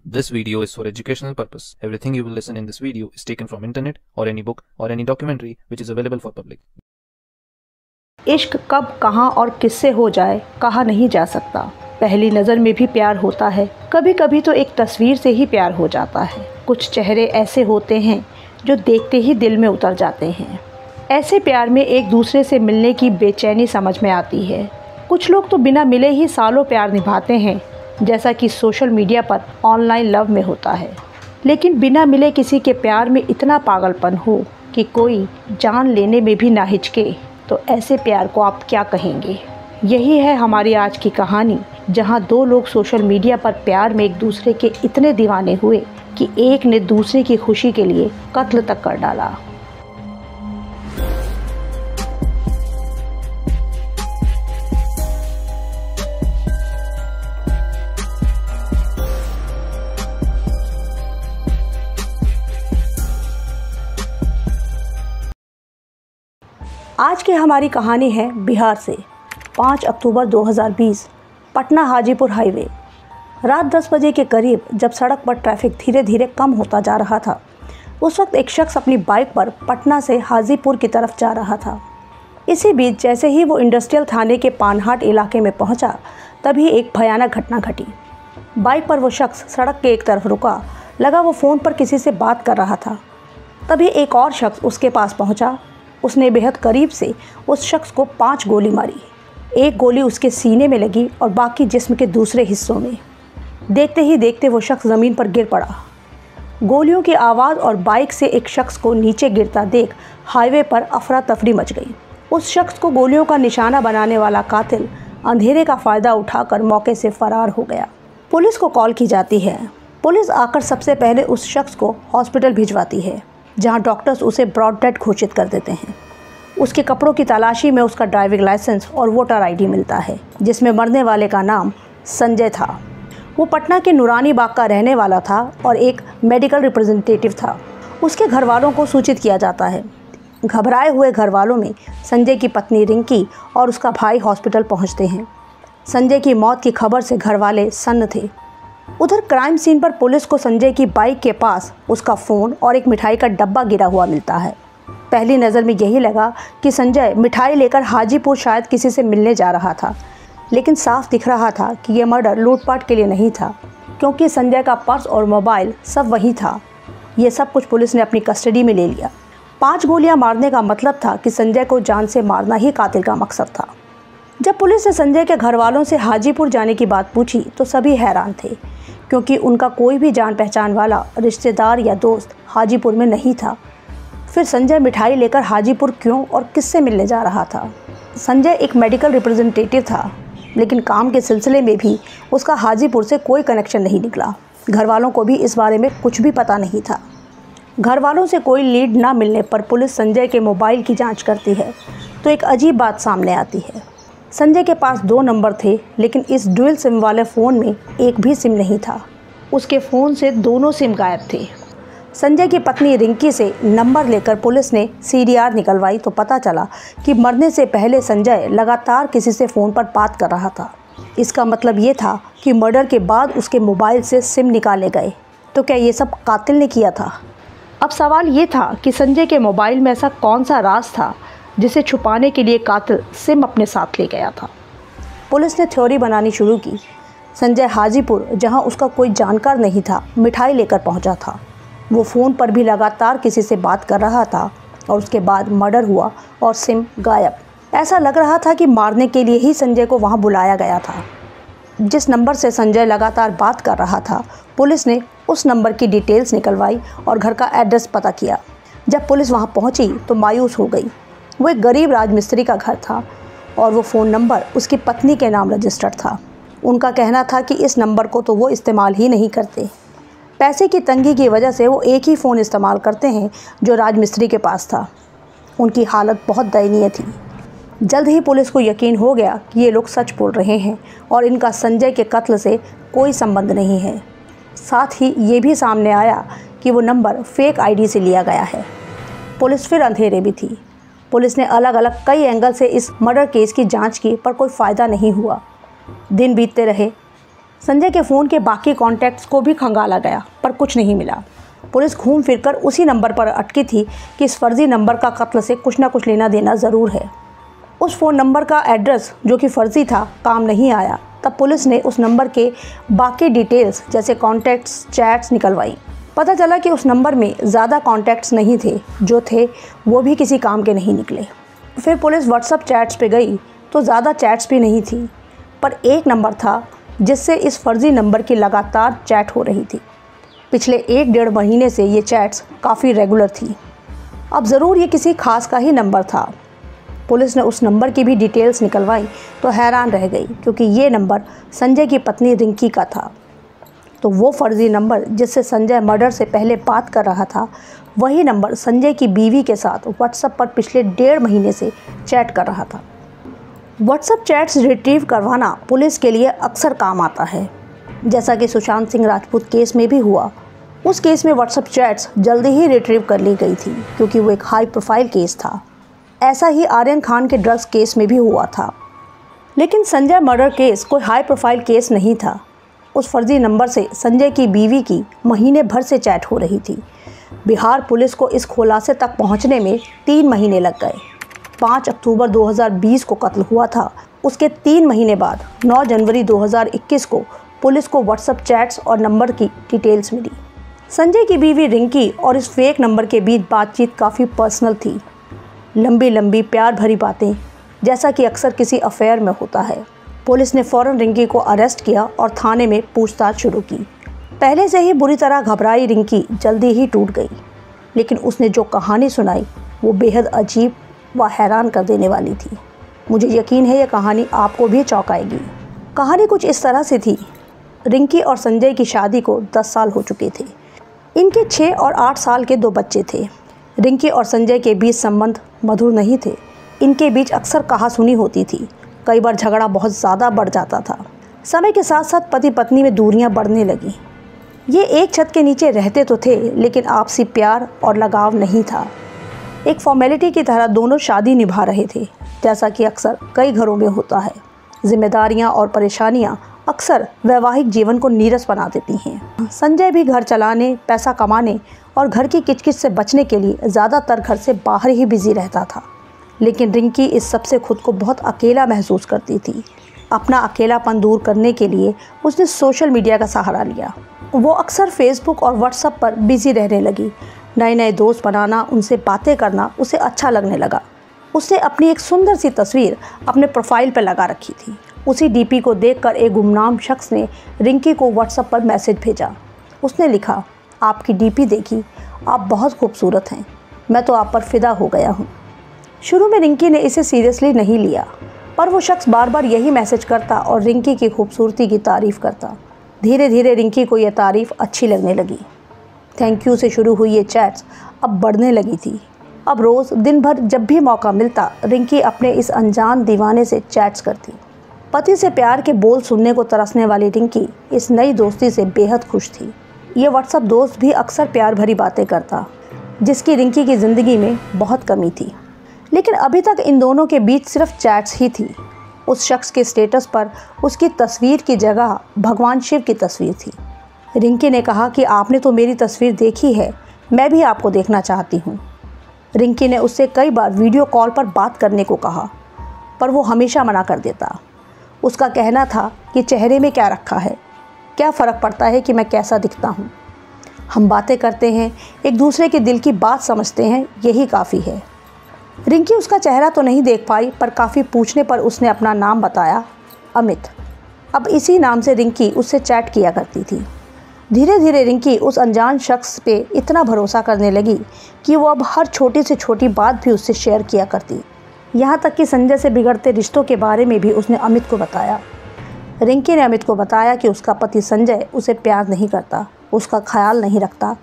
This video is for educational purpose. Everything you will listen in this video is taken from internet or any book or any documentary which is available for public. इश्क कब कहाँ और किससे हो जाए कहा नहीं जा सकता। पहली नज़र में भी प्यार होता है, कभी कभी तो एक तस्वीर से ही प्यार हो जाता है। कुछ चेहरे ऐसे होते हैं जो देखते ही दिल में उतर जाते हैं। ऐसे प्यार में एक दूसरे से मिलने की बेचैनी समझ में आती है। कुछ लोग तो बिना मिले ही सालों प्यार निभाते हैं, जैसा कि सोशल मीडिया पर ऑनलाइन लव में होता है। लेकिन बिना मिले किसी के प्यार में इतना पागलपन हो कि कोई जान लेने में भी ना हिचके, तो ऐसे प्यार को आप क्या कहेंगे? यही है हमारी आज की कहानी, जहां दो लोग सोशल मीडिया पर प्यार में एक दूसरे के इतने दीवाने हुए कि एक ने दूसरे की खुशी के लिए कत्ल तक कर डाला। आज की हमारी कहानी है बिहार से। 5 अक्टूबर 2020, पटना हाजीपुर हाईवे। रात 10 बजे के करीब जब सड़क पर ट्रैफिक धीरे धीरे कम होता जा रहा था, उस वक्त एक शख्स अपनी बाइक पर पटना से हाजीपुर की तरफ जा रहा था। इसी बीच जैसे ही वो इंडस्ट्रियल थाने के पानहाट इलाके में पहुंचा, तभी एक भयानक घटना घटी। बाइक पर वो शख्स सड़क के एक तरफ रुका, लगा वो फ़ोन पर किसी से बात कर रहा था। तभी एक और शख्स उसके पास पहुंचा। उसने बेहद करीब से उस शख्स को 5 गोली मारी। एक गोली उसके सीने में लगी और बाकी जिस्म के दूसरे हिस्सों में। देखते ही देखते वो शख्स ज़मीन पर गिर पड़ा। गोलियों की आवाज़ और बाइक से एक शख्स को नीचे गिरता देख हाईवे पर अफरा तफरी मच गई। उस शख्स को गोलियों का निशाना बनाने वाला कातिल अंधेरे का फ़ायदा उठाकर मौके से फ़रार हो गया। पुलिस को कॉल की जाती है। पुलिस आकर सबसे पहले उस शख्स को हॉस्पिटल भिजवाती है, जहां डॉक्टर्स उसे ब्रॉड डेड घोषित कर देते हैं। उसके कपड़ों की तलाशी में उसका ड्राइविंग लाइसेंस और वोटर आईडी मिलता है, जिसमें मरने वाले का नाम संजय था। वो पटना के नूरानी बाग का रहने वाला था और एक मेडिकल रिप्रेजेंटेटिव था। उसके घर वालों को सूचित किया जाता है। घबराए हुए घर वालों में संजय की पत्नी रिंकी और उसका भाई हॉस्पिटल पहुँचते हैं। संजय की मौत की खबर से घर वाले सन्न थे। उधर क्राइम सीन पर पुलिस को संजय की बाइक के पास उसका फ़ोन और एक मिठाई का डब्बा गिरा हुआ मिलता है। पहली नज़र में यही लगा कि संजय मिठाई लेकर हाजीपुर शायद किसी से मिलने जा रहा था, लेकिन साफ दिख रहा था कि यह मर्डर लूटपाट के लिए नहीं था, क्योंकि संजय का पर्स और मोबाइल सब वही था। ये सब कुछ पुलिस ने अपनी कस्टडी में ले लिया। 5 गोलियां मारने का मतलब था कि संजय को जान से मारना ही कातिल का मकसद था। जब पुलिस ने संजय के घर वालों से हाजीपुर जाने की बात पूछी तो सभी हैरान थे, क्योंकि उनका कोई भी जान पहचान वाला रिश्तेदार या दोस्त हाजीपुर में नहीं था। फिर संजय मिठाई लेकर हाजीपुर क्यों और किससे मिलने जा रहा था? संजय एक मेडिकल रिप्रेजेंटेटिव था, लेकिन काम के सिलसिले में भी उसका हाजीपुर से कोई कनेक्शन नहीं निकला। घर वालों को भी इस बारे में कुछ भी पता नहीं था। घर वालों से कोई लीड ना मिलने पर पुलिस संजय के मोबाइल की जाँच करती है तो एक अजीब बात सामने आती है। संजय के पास 2 नंबर थे, लेकिन इस डुअल सिम वाले फ़ोन में एक भी सिम नहीं था। उसके फ़ोन से दोनों सिम गायब थे। संजय की पत्नी रिंकी से नंबर लेकर पुलिस ने CDR निकलवाई तो पता चला कि मरने से पहले संजय लगातार किसी से फ़ोन पर बात कर रहा था। इसका मतलब ये था कि मर्डर के बाद उसके मोबाइल से सिम निकाले गए। तो क्या ये सब कातिल ने किया था? अब सवाल ये था कि संजय के मोबाइल में ऐसा कौन सा राज था जिसे छुपाने के लिए कातिल सिम अपने साथ ले गया था। पुलिस ने थ्योरी बनानी शुरू की। संजय हाजीपुर, जहां उसका कोई जानकार नहीं था, मिठाई लेकर पहुंचा था। वो फ़ोन पर भी लगातार किसी से बात कर रहा था और उसके बाद मर्डर हुआ और सिम गायब। ऐसा लग रहा था कि मारने के लिए ही संजय को वहां बुलाया गया था। जिस नंबर से संजय लगातार बात कर रहा था, पुलिस ने उस नंबर की डिटेल्स निकलवाई और घर का एड्रेस पता किया। जब पुलिस वहाँ पहुँची तो मायूस हो गई। वो एक गरीब राजमिस्त्री का घर था और वो फ़ोन नंबर उसकी पत्नी के नाम रजिस्टर्ड था। उनका कहना था कि इस नंबर को तो वो इस्तेमाल ही नहीं करते। पैसे की तंगी की वजह से वो एक ही फ़ोन इस्तेमाल करते हैं जो राजमिस्त्री के पास था। उनकी हालत बहुत दयनीय थी। जल्द ही पुलिस को यकीन हो गया कि ये लोग सच बोल रहे हैं और इनका संजय के कत्ल से कोई संबंध नहीं है। साथ ही ये भी सामने आया कि वो नंबर फेक आईडी से लिया गया है। पुलिस फिर अंधेरे भी थी। पुलिस ने अलग अलग कई एंगल से इस मर्डर केस की जांच की, पर कोई फ़ायदा नहीं हुआ। दिन बीतते रहे। संजय के फ़ोन के बाकी कॉन्टैक्ट्स को भी खंगाला गया पर कुछ नहीं मिला। पुलिस घूम फिरकर उसी नंबर पर अटकी थी कि इस फर्जी नंबर का कत्ल से कुछ ना कुछ लेना देना ज़रूर है। उस फ़ोन नंबर का एड्रेस जो कि फ़र्जी था काम नहीं आया। तब पुलिस ने उस नंबर के बाकी डिटेल्स जैसे कॉन्टैक्ट्स, चैट्स निकलवाई। पता चला कि उस नंबर में ज़्यादा कॉन्टैक्ट्स नहीं थे, जो थे वो भी किसी काम के नहीं निकले। फिर पुलिस व्हाट्सएप चैट्स पे गई तो ज़्यादा चैट्स भी नहीं थी, पर एक नंबर था जिससे इस फर्जी नंबर की लगातार चैट हो रही थी। पिछले 1-1.5 महीने से ये चैट्स काफ़ी रेगुलर थी। अब ज़रूर ये किसी खास का ही नंबर था। पुलिस ने उस नंबर की भी डिटेल्स निकलवाई तो हैरान रह गई, क्योंकि ये नंबर संजय की पत्नी रिंकी का था। तो वो फर्जी नंबर जिससे संजय मर्डर से पहले बात कर रहा था, वही नंबर संजय की बीवी के साथ व्हाट्सएप पर पिछले 1.5 महीने से चैट कर रहा था। व्हाट्सएप चैट्स रिट्रीव करवाना पुलिस के लिए अक्सर काम आता है, जैसा कि सुशांत सिंह राजपूत केस में भी हुआ। उस केस में व्हाट्सएप चैट्स जल्दी ही रिट्रीव कर ली गई थी, क्योंकि वो एक हाई प्रोफाइल केस था। ऐसा ही आर्यन खान के ड्रग्स केस में भी हुआ था। लेकिन संजय मर्डर केस कोई हाई प्रोफाइल केस नहीं था। उस फर्जी नंबर से संजय की बीवी की महीने भर से चैट हो रही थी। बिहार पुलिस को इस खुलासे तक पहुंचने में 3 महीने लग गए। 5 अक्टूबर 2020 को कत्ल हुआ था। उसके 3 महीने बाद 9 जनवरी 2021 को पुलिस को व्हाट्सएप चैट्स और नंबर की डिटेल्स मिली। संजय की बीवी रिंकी और इस फेक नंबर के बीच बातचीत काफ़ी पर्सनल थी। लंबी लंबी प्यार भरी बातें, जैसा कि अक्सर किसी अफेयर में होता है। पुलिस ने फ़ौरन रिंकी को अरेस्ट किया और थाने में पूछताछ शुरू की। पहले से ही बुरी तरह घबराई रिंकी जल्दी ही टूट गई, लेकिन उसने जो कहानी सुनाई वो बेहद अजीब व हैरान कर देने वाली थी। मुझे यकीन है ये कहानी आपको भी चौंकाएगी। कहानी कुछ इस तरह से थी। रिंकी और संजय की शादी को 10 साल हो चुके थे। इनके 6 और 8 साल के 2 बच्चे थे। रिंकी और संजय के बीच संबंध मधुर नहीं थे। इनके बीच अक्सर कहासुनी होती थी। कई बार झगड़ा बहुत ज़्यादा बढ़ जाता था। समय के साथ साथ पति पत्नी में दूरियां बढ़ने लगीं। ये एक छत के नीचे रहते तो थे, लेकिन आपसी प्यार और लगाव नहीं था। एक फॉर्मेलिटी की तरह दोनों शादी निभा रहे थे, जैसा कि अक्सर कई घरों में होता है। जिम्मेदारियां और परेशानियां अक्सर वैवाहिक जीवन को नीरस बना देती हैं। संजय भी घर चलाने, पैसा कमाने और घर की किचकिच से बचने के लिए ज़्यादातर घर से बाहर ही बिजी रहता था। लेकिन रिंकी इस सब से खुद को बहुत अकेला महसूस करती थी। अपना अकेलापन दूर करने के लिए उसने सोशल मीडिया का सहारा लिया। वो अक्सर फेसबुक और व्हाट्सएप पर बिजी रहने लगी। नए नए दोस्त बनाना, उनसे बातें करना उसे अच्छा लगने लगा। उसने अपनी एक सुंदर सी तस्वीर अपने प्रोफाइल पर लगा रखी थी। उसी डीपी को देखकर एक गुमनाम शख्स ने रिंकी को व्हाट्सएप पर मैसेज भेजा। उसने लिखा, आपकी डीपी देखी, आप बहुत खूबसूरत हैं, मैं तो आप पर फ़िदा हो गया हूँ। शुरू में रिंकी ने इसे सीरियसली नहीं लिया, पर वो शख्स बार बार यही मैसेज करता और रिंकी की खूबसूरती की तारीफ़ करता। धीरे धीरे रिंकी को यह तारीफ़ अच्छी लगने लगी। थैंक यू से शुरू हुई ये चैट्स अब बढ़ने लगी थी। अब रोज़ दिन भर जब भी मौका मिलता रिंकी अपने इस अनजान दीवाने से चैट्स करती। पति से प्यार के बोल सुनने को तरसने वाली रिंकी इस नई दोस्ती से बेहद खुश थी। ये व्हाट्सएप दोस्त भी अक्सर प्यार भरी बातें करता, जिसकी रिंकी की ज़िंदगी में बहुत कमी थी। लेकिन अभी तक इन दोनों के बीच सिर्फ चैट्स ही थी। उस शख्स के स्टेटस पर उसकी तस्वीर की जगह भगवान शिव की तस्वीर थी। रिंकी ने कहा कि आपने तो मेरी तस्वीर देखी है, मैं भी आपको देखना चाहती हूँ। रिंकी ने उससे कई बार वीडियो कॉल पर बात करने को कहा, पर वो हमेशा मना कर देता। उसका कहना था कि चेहरे में क्या रखा है, क्या फ़र्क पड़ता है कि मैं कैसा दिखता हूँ। हम बातें करते हैं, एक दूसरे के दिल की बात समझते हैं, यही काफ़ी है। रिंकी उसका चेहरा तो नहीं देख पाई, पर काफ़ी पूछने पर उसने अपना नाम बताया, अमित। अब इसी नाम से रिंकी उससे चैट किया करती थी। धीरे धीरे रिंकी उस अनजान शख्स पे इतना भरोसा करने लगी कि वो अब हर छोटी से छोटी बात भी उससे शेयर किया करती। यहाँ तक कि संजय से बिगड़ते रिश्तों के बारे में भी उसने अमित को बताया। रिंकी ने अमित को बताया कि उसका पति संजय उसे प्यार नहीं करता, उसका ख्याल नहीं रखता,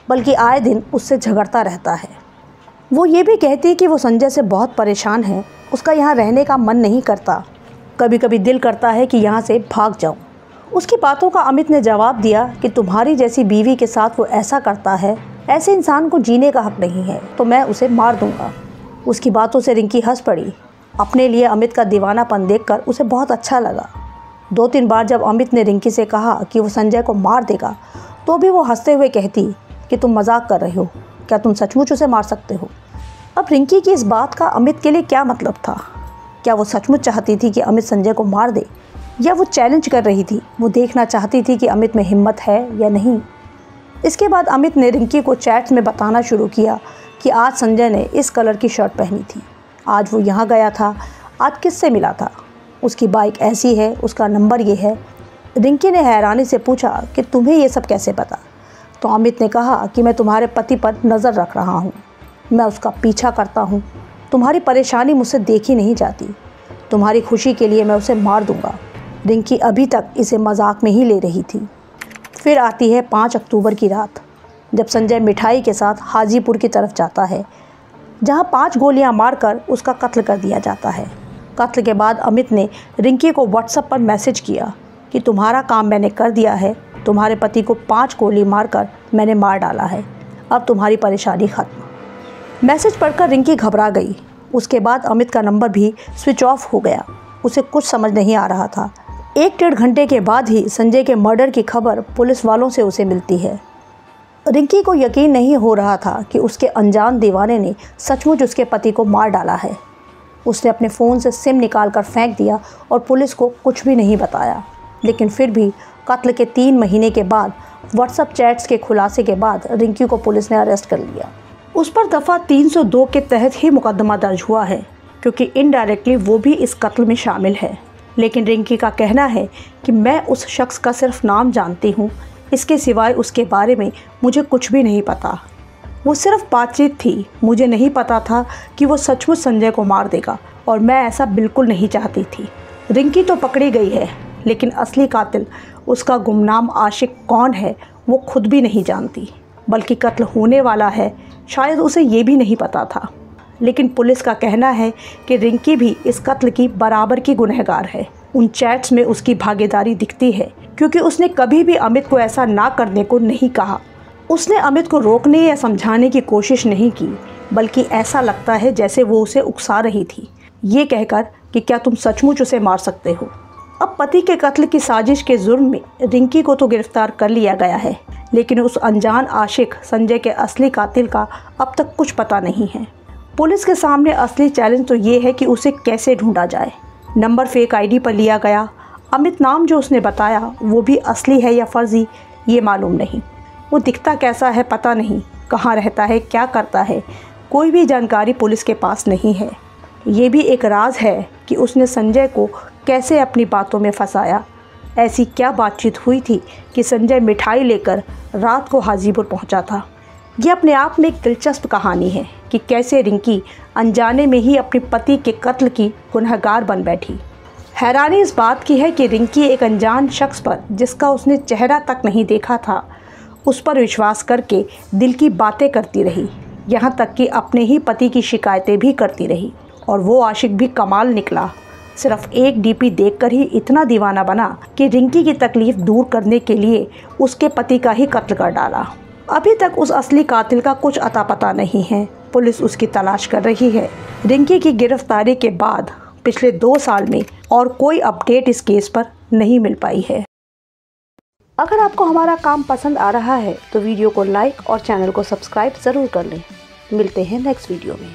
बल्कि आए दिन उससे झगड़ता रहता है। वो ये भी कहती कि वो संजय से बहुत परेशान है, उसका यहाँ रहने का मन नहीं करता, कभी कभी दिल करता है कि यहाँ से भाग जाऊँ। उसकी बातों का अमित ने जवाब दिया कि तुम्हारी जैसी बीवी के साथ वो ऐसा करता है, ऐसे इंसान को जीने का हक नहीं है, तो मैं उसे मार दूँगा। उसकी बातों से रिंकी हंस पड़ी। अपने लिए अमित का दीवानापन देखकर उसे बहुत अच्छा लगा। 2-3 बार जब अमित ने रिंकी से कहा कि वो संजय को मार देगा तो भी वो हंसते हुए कहती कि तुम मजाक कर रहे हो, क्या तुम सचमुच उसे मार सकते हो। अब रिंकी की इस बात का अमित के लिए क्या मतलब था? क्या वो सचमुच चाहती थी कि अमित संजय को मार दे, या वो चैलेंज कर रही थी? वो देखना चाहती थी कि अमित में हिम्मत है या नहीं। इसके बाद अमित ने रिंकी को चैट्स में बताना शुरू किया कि आज संजय ने इस कलर की शर्ट पहनी थी, आज वो यहाँ गया था, आज किससे मिला था, उसकी बाइक ऐसी है, उसका नंबर ये है। रिंकी ने हैरानी से पूछा कि तुम्हें ये सब कैसे पता? तो अमित ने कहा कि मैं तुम्हारे पति पर नज़र रख रहा हूँ, मैं उसका पीछा करता हूँ, तुम्हारी परेशानी मुझसे देखी नहीं जाती, तुम्हारी खुशी के लिए मैं उसे मार दूँगा। रिंकी अभी तक इसे मजाक में ही ले रही थी। फिर आती है 5 अक्टूबर की रात, जब संजय मिठाई के साथ हाजीपुर की तरफ जाता है, जहाँ 5 गोलियाँ मारकर उसका कत्ल कर दिया जाता है। कत्ल के बाद अमित ने रिंकी को व्हाट्सएप पर मैसेज किया कि तुम्हारा काम मैंने कर दिया है, तुम्हारे पति को 5 गोली मारकर मैंने मार डाला है, अब तुम्हारी परेशानी ख़त्म। मैसेज पढ़कर रिंकी घबरा गई। उसके बाद अमित का नंबर भी स्विच ऑफ हो गया। उसे कुछ समझ नहीं आ रहा था। 1-1.5 घंटे के बाद ही संजय के मर्डर की खबर पुलिस वालों से उसे मिलती है। रिंकी को यकीन नहीं हो रहा था कि उसके अनजान दीवाने ने सचमुच उसके पति को मार डाला है। उसने अपने फ़ोन से सिम निकाल कर फेंक दिया और पुलिस को कुछ भी नहीं बताया। लेकिन फिर भी कत्ल के 3 महीने के बाद व्हाट्सएप चैट्स के खुलासे के बाद रिंकी को पुलिस ने अरेस्ट कर लिया। उस पर दफ़ा 302 के तहत ही मुकदमा दर्ज हुआ है, क्योंकि इनडायरेक्टली वो भी इस कत्ल में शामिल है। लेकिन रिंकी का कहना है कि मैं उस शख्स का सिर्फ नाम जानती हूँ, इसके सिवाय उसके बारे में मुझे कुछ भी नहीं पता। वो सिर्फ बातचीत थी, मुझे नहीं पता था कि वो सचमुच संजय को मार देगा, और मैं ऐसा बिल्कुल नहीं चाहती थी। रिंकी तो पकड़ी गई है, लेकिन असली कातिल, उसका गुमनाम आशिक कौन है वो खुद भी नहीं जानती, बल्कि कत्ल होने वाला है शायद उसे ये भी नहीं पता था। लेकिन पुलिस का कहना है कि रिंकी भी इस कत्ल की बराबर की गुनहगार है। उन चैट्स में उसकी भागीदारी दिखती है, क्योंकि उसने कभी भी अमित को ऐसा ना करने को नहीं कहा। उसने अमित को रोकने या समझाने की कोशिश नहीं की, बल्कि ऐसा लगता है जैसे वो उसे उकसा रही थी, ये कहकर कि क्या तुम सचमुच उसे मार सकते हो। अब पति के कत्ल की साजिश के जुर्म में रिंकी को तो गिरफ्तार कर लिया गया है, लेकिन उस अनजान आशिक संजय के असली कातिल का अब तक कुछ पता नहीं है। पुलिस के सामने असली चैलेंज तो ये है कि उसे कैसे ढूंढा जाए। नंबर फेक आईडी पर लिया गया, अमित नाम जो उसने बताया वो भी असली है या फर्जी ये मालूम नहीं। वो दिखता कैसा है पता नहीं, कहाँ रहता है, क्या करता है, कोई भी जानकारी पुलिस के पास नहीं है। ये भी एक राज है कि उसने संजय को कैसे अपनी बातों में फंसाया। ऐसी क्या बातचीत हुई थी कि संजय मिठाई लेकर रात को हाजीपुर पहुंचा था। यह अपने आप में एक दिलचस्प कहानी है कि कैसे रिंकी अनजाने में ही अपने पति के कत्ल की गुनहगार बन बैठी। हैरानी इस बात की है कि रिंकी एक अनजान शख्स पर, जिसका उसने चेहरा तक नहीं देखा था, उस पर विश्वास करके दिल की बातें करती रही, यहाँ तक कि अपने ही पति की शिकायतें भी करती रही। और वो आशिक भी कमाल निकला, सिर्फ एक डीपी देखकर ही इतना दीवाना बना कि रिंकी की तकलीफ दूर करने के लिए उसके पति का ही कत्ल कर डाला। अभी तक उस असली कातिल का कुछ अता पता नहीं है। पुलिस उसकी तलाश कर रही है। रिंकी की गिरफ्तारी के बाद पिछले 2 साल में और कोई अपडेट इस केस पर नहीं मिल पाई है। अगर आपको हमारा काम पसंद आ रहा है तो वीडियो को लाइक और चैनल को सब्सक्राइब ज़रूर कर लें। मिलते हैं नेक्स्ट वीडियो में।